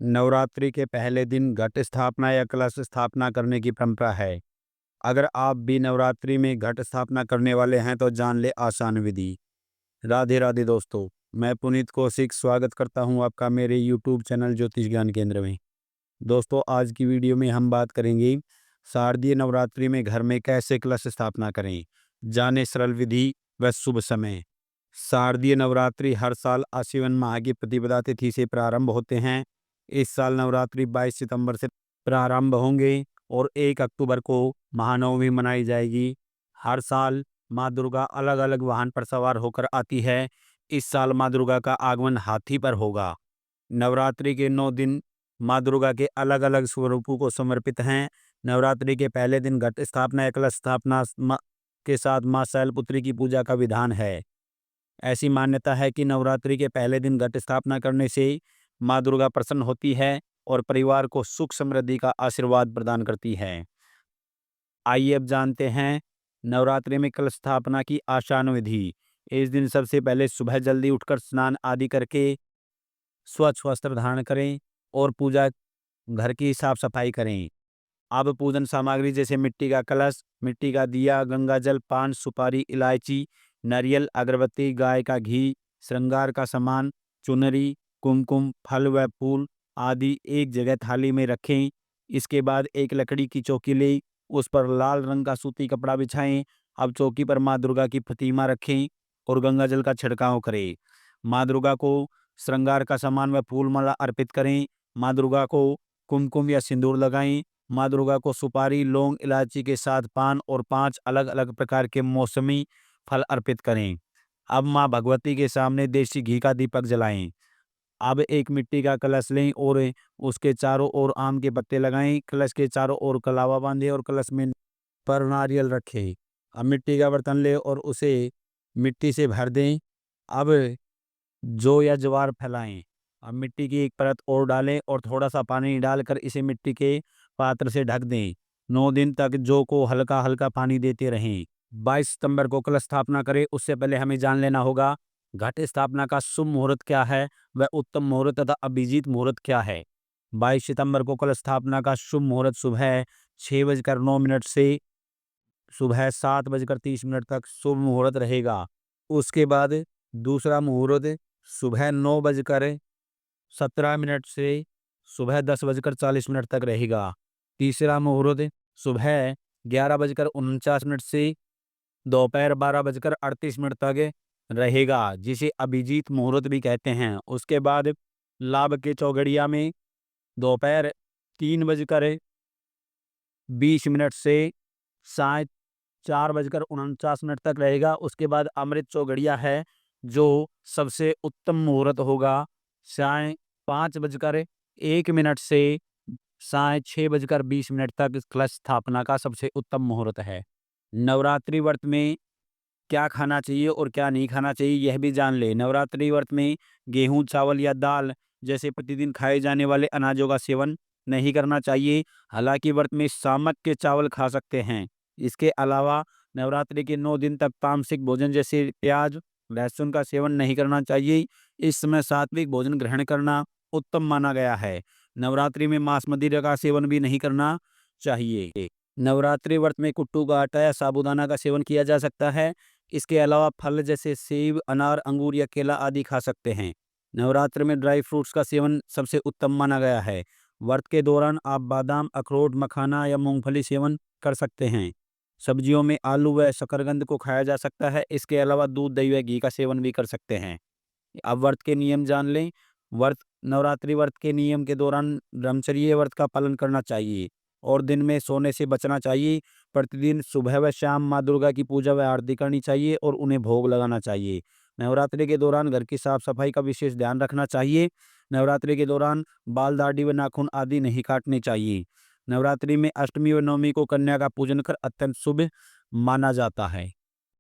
नवरात्रि के पहले दिन घट स्थापना या कलश स्थापना करने की परंपरा है। अगर आप भी नवरात्रि में घट स्थापना करने वाले हैं तो जान ले आसान विधि। राधे राधे दोस्तों, मैं पुनीत कौशिक स्वागत करता हूं आपका मेरे यूट्यूब चैनल ज्योतिष ज्ञान केंद्र में। दोस्तों, आज की वीडियो में हम बात करेंगे शारदीय नवरात्रि में घर में कैसे कलश स्थापना करें। जाने सरल विधि व शुभ समय। शारदीय नवरात्रि हर साल आश्विन माह की प्रतिपदा तिथि से प्रारंभ होते हैं। इस साल नवरात्रि 22 सितंबर से प्रारंभ होंगे और 1 अक्टूबर को महानवमी मनाई जाएगी। हर साल माँ दुर्गा अलग अलग वाहन पर सवार होकर आती है। इस साल माँ दुर्गा का आगमन हाथी पर होगा। नवरात्रि के 9 दिन माँ दुर्गा के अलग अलग स्वरूपों को समर्पित हैं। नवरात्रि के पहले दिन घट स्थापना या कलश स्थापना के साथ माँ शैलपुत्री की पूजा का विधान है। ऐसी मान्यता है कि नवरात्रि के पहले दिन घट स्थापना करने से माँ दुर्गा प्रसन्न होती है और परिवार को सुख समृद्धि का आशीर्वाद प्रदान करती है। आइए अब जानते हैं नवरात्रि में कलश स्थापना की आसान विधि। इस दिन सबसे पहले सुबह जल्दी उठकर स्नान आदि करके स्वच्छ वस्त्र धारण करें और पूजा घर की साफ सफाई करें। अब पूजन सामग्री जैसे मिट्टी का कलश, मिट्टी का दिया, गंगा जल, पान, सुपारी, इलायची, नारियल, अगरबत्ती, गाय का घी, श्रृंगार का सामान, चुनरी, कुमकुम, फल व फूल आदि एक जगह थाली में रखें। इसके बाद एक लकड़ी की चौकी लें, उस पर लाल रंग का सूती कपड़ा बिछाएं। अब चौकी पर माँ दुर्गा की प्रतिमा रखें और गंगा जल का छिड़काव करें। माँ दुर्गा को श्रृंगार का सामान व फूल माला अर्पित करें। माँ दुर्गा को कुमकुम या सिंदूर लगाएं। माँ दुर्गा को सुपारी, लौंग, इलायची के साथ पान और 5 अलग अलग प्रकार के मौसमी फल अर्पित करें। अब माँ भगवती के सामने देसी घी का दीपक जलाएं। अब एक मिट्टी का कलश लें और उसके चारों ओर आम के पत्ते लगाएं। कलश के चारों ओर कलावा बांधें और कलश में पर नारियल रखें। अब मिट्टी का बर्तन लें और उसे मिट्टी से भर दें। अब जौ या ज्वार फैलाएं। अब मिट्टी की एक परत और डालें और थोड़ा सा पानी डालकर इसे मिट्टी के पात्र से ढक दें। 9 दिन तक जौ को हल्का हल्का पानी देते रहें। 22 सितंबर को कलश स्थापना करें। उससे पहले हमें जान लेना होगा घट स्थापना का शुभ मुहूर्त क्या है, वह उत्तम मुहूर्त तथा अभिजीत मुहूर्त क्या है। 22 सितंबर को कलश स्थापना का शुभ मुहूर्त सुबह 6:09 से सुबह 7:30 तक शुभ मुहूर्त रहेगा। उसके बाद दूसरा मुहूर्त सुबह 9:17 से सुबह 10:40 तक रहेगा। तीसरा मुहूर्त सुबह 11:49 से दोपहर 12:38 तक रहेगा, जिसे अभिजीत मुहूर्त भी कहते हैं। उसके बाद लाभ के चौघड़िया में दोपहर 3:20 से साय 4:49 तक रहेगा। उसके बाद अमृत चौघड़िया है जो सबसे उत्तम मुहूर्त होगा, साय 5:01 से साय 6:20 तक कलश स्थापना का सबसे उत्तम मुहूर्त है। नवरात्रि व्रत में क्या खाना चाहिए और क्या नहीं खाना चाहिए यह भी जान ले। नवरात्रि व्रत में गेहूं, चावल या दाल जैसे प्रतिदिन खाए जाने वाले अनाजों का सेवन नहीं करना चाहिए। हालांकि व्रत में सामक के चावल खा सकते हैं। इसके अलावा नवरात्रि के 9 दिन तक तामसिक भोजन जैसे प्याज, लहसुन का सेवन नहीं करना चाहिए। इस समय सात्विक भोजन ग्रहण करना उत्तम माना गया है। नवरात्रि में मांस मदिरा का सेवन भी नहीं करना चाहिए। नवरात्रि व्रत में कुट्टू का आटा या साबूदाना का सेवन किया जा सकता है। इसके अलावा फल जैसे सेब, अनार, अंगूर या केला आदि खा सकते हैं। नवरात्र में ड्राई फ्रूट्स का सेवन सबसे उत्तम माना गया है। व्रत के दौरान आप बादाम, अखरोट, मखाना या मूंगफली सेवन कर सकते हैं। सब्जियों में आलू व शकरकंद को खाया जा सकता है। इसके अलावा दूध, दही व घी का सेवन भी कर सकते हैं। अब व्रत के नियम जान लें। व्रत नवरात्रि व्रत के नियम के दौरान ब्रह्मचर्य व्रत का पालन करना चाहिए और दिन में सोने से बचना चाहिए। प्रतिदिन सुबह व शाम माँ दुर्गा की पूजा व आरती करनी चाहिए और उन्हें भोग लगाना चाहिए। नवरात्रि के दौरान घर की साफ सफाई का विशेष ध्यान रखना चाहिए। नवरात्रि के दौरान बाल, दाढ़ी व नाखून आदि नहीं काटने चाहिए। नवरात्रि में अष्टमी व नवमी को कन्या का पूजन कर अत्यंत शुभ माना जाता है।